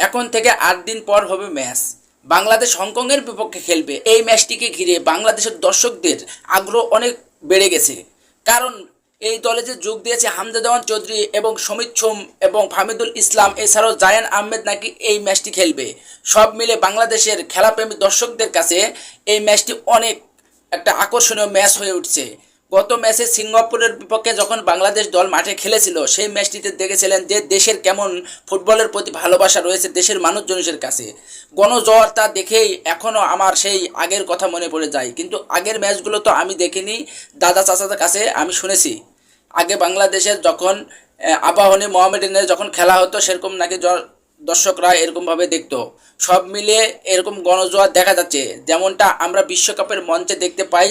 এখন থেকে 8 দিন পর হবে ম্যাচ। বাংলাদেশ হংকংয়ের বিপক্ষে খেলবে। এই ম্যাচটিকে ঘিরে বাংলাদেশের দর্শকদের আগ্রহ অনেক বেড়ে গেছে। কারণ এই দলে যে যোগ দিয়েছে হামজা দেওয়ান চৌধুরী এবং সমিত সোম এবং ফাহমিদুল ইসলাম, এছাড়াও জায়ান আহমেদ নাকি এই ম্যাচটি খেলবে। সব মিলে বাংলাদেশের খেলাপ্রেমী দর্শকদের কাছে এই ম্যাচটি অনেক একটা আকর্ষণীয় ম্যাচ হয়ে উঠছে। গত ম্যাচে সিঙ্গাপুরের বিপক্ষে যখন বাংলাদেশ দল মাঠে খেলেছিল, সেই ম্যাচটিতে দেখেছিলেন যে দেশের কেমন ফুটবলের প্রতি ভালোবাসা রয়েছে দেশের মানুষজনের কাছে। গণজোয়ার তা দেখেই এখনও আমার সেই আগের কথা মনে পড়ে যায়। কিন্তু আগের ম্যাচগুলো তো আমি দেখিনি, দাদা চাচাদের কাছে আমি শুনেছি। আগে বাংলাদেশের যখন আবাহনী মোহামেডানের যখন খেলা হতো, সেরকম নাকি দর্শকরা এরকমভাবে দেখতো। সব মিলিয়ে এরকম গণজোয়ার দেখা যাচ্ছে, যেমনটা আমরা বিশ্বকাপের মঞ্চে দেখতে পাই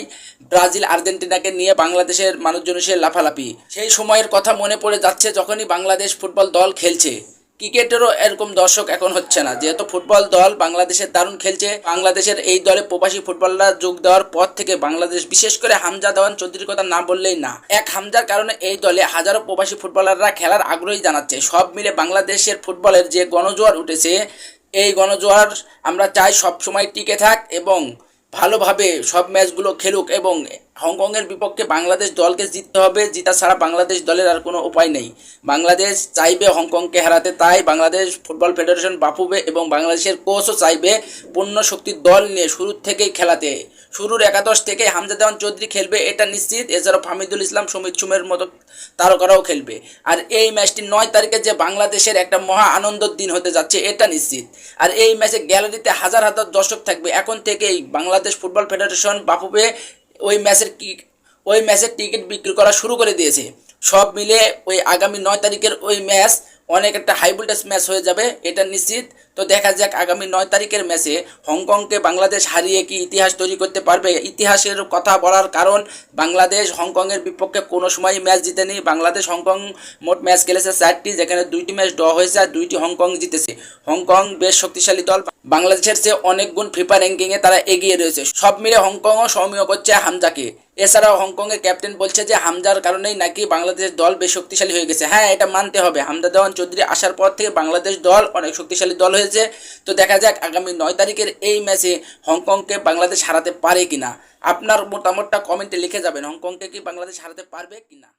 ব্রাজিল আর্জেন্টিনাকে নিয়ে বাংলাদেশের মানুষজনের লাফালাফি। সেই সময়ের কথা মনে পড়ে যাচ্ছে যখনই বাংলাদেশ ফুটবল দল খেলছে। ক্রিকেটেরও এরকম দর্শক এখন হচ্ছে না, যেহেতু ফুটবল দল বাংলাদেশের দারুণ খেলছে। বাংলাদেশের এই দলে প্রবাসী ফুটবলাররা যোগ দেওয়ার পর থেকে বাংলাদেশ, বিশেষ করে হামজা দেওয়ান চৌধুরীর কথা না বললেই না। এক হামজার কারণে এই দলে হাজারো প্রবাসী ফুটবলাররা খেলার আগ্রহী জানাচ্ছে। সব মিলে বাংলাদেশের ফুটবলের যে গণজোয়ার উঠেছে, এই গণজোয়ার আমরা চাই সব সময় টিকে থাক এবং ভালোভাবে সব ম্যাচগুলো খেলুক। এবং হংকংয়ের বিপক্ষে বাংলাদেশ দলকে জিততে হবে, জিতা ছাড়া বাংলাদেশ দলের আর কোনো উপায় নেই। বাংলাদেশ চাইবে হংকংকে হারাতে, তাই বাংলাদেশ ফুটবল ফেডারেশন বাফুবে এবং বাংলাদেশের কোচও চাইবে পূর্ণ শক্তির দল নিয়ে শুরু থেকেই খেলাতে। শুরুর একাদশ থেকে হামজা দেওয়ান চৌধুরী খেলবে, এটা নিশ্চিত। এছাড়াও ফাহমিদুল ইসলাম, সমিত সোমের মতো তারকারাও খেলবে। আর এই ম্যাচটি 9 তারিখে যে বাংলাদেশের একটা মহা আনন্দের দিন হতে যাচ্ছে, এটা নিশ্চিত। আর এই ম্যাচে গ্যালারিতে হাজার হাজার দর্শক থাকবে। এখন থেকেই বাংলাদেশ ফুটবল ফেডারেশন বাফুবে ওই ম্যাচের টিকিট বিক্রি করা শুরু করে দিয়েছে। সব মিলে ওই আগামী 9 তারিখের ওই ম্যাচ অনেক একটা হাই ভোল্টেজ ম্যাচ হয়ে যাবে, এটা নিশ্চিত। তো দেখা যাক আগামী 9 তারিখের ম্যাচে হংকংকে বাংলাদেশ হারিয়ে কি ইতিহাস তৈরি করতে পারবে। ইতিহাসের কথা বলার কারণ, বাংলাদেশ হংকংয়ের বিপক্ষে কোনো সময় ম্যাচ জিতেনি। বাংলাদেশ হংকং মোট ম্যাচ খেলেছে 4টি, যেখানে 2টি ম্যাচ ড্র হয়েছে আর 2টি হংকং জিতেছে। হংকং বেশ শক্তিশালী দল, বাংলাদেশের চেয়ে অনেক গুণ ফিফা র্যাঙ্কিংয়ে তারা এগিয়ে রয়েছে। সব মিলে হংকংও সমীহ করছে হামজাকে। এছাড়াও হংকংয়ের ক্যাপ্টেন বলছে যে হামজার কারণেই নাকি বাংলাদেশ দল বেশ শক্তিশালী হয়ে গেছে। হ্যাঁ, এটা মানতে হবে, হামজা দেওয়ান চৌধুরী আসার পর থেকে বাংলাদেশ দল অনেক শক্তিশালী দল হয়েছে। তো দেখা যাক আগামী 9 তারিখের এই ম্যাচে হংকংকে বাংলাদেশ হারাতে পারে কিনা। আপনার মতামতটা কমেন্টে লিখে যাবেন, হংকংকে কি বাংলাদেশ হারাতে পারবে কিনা।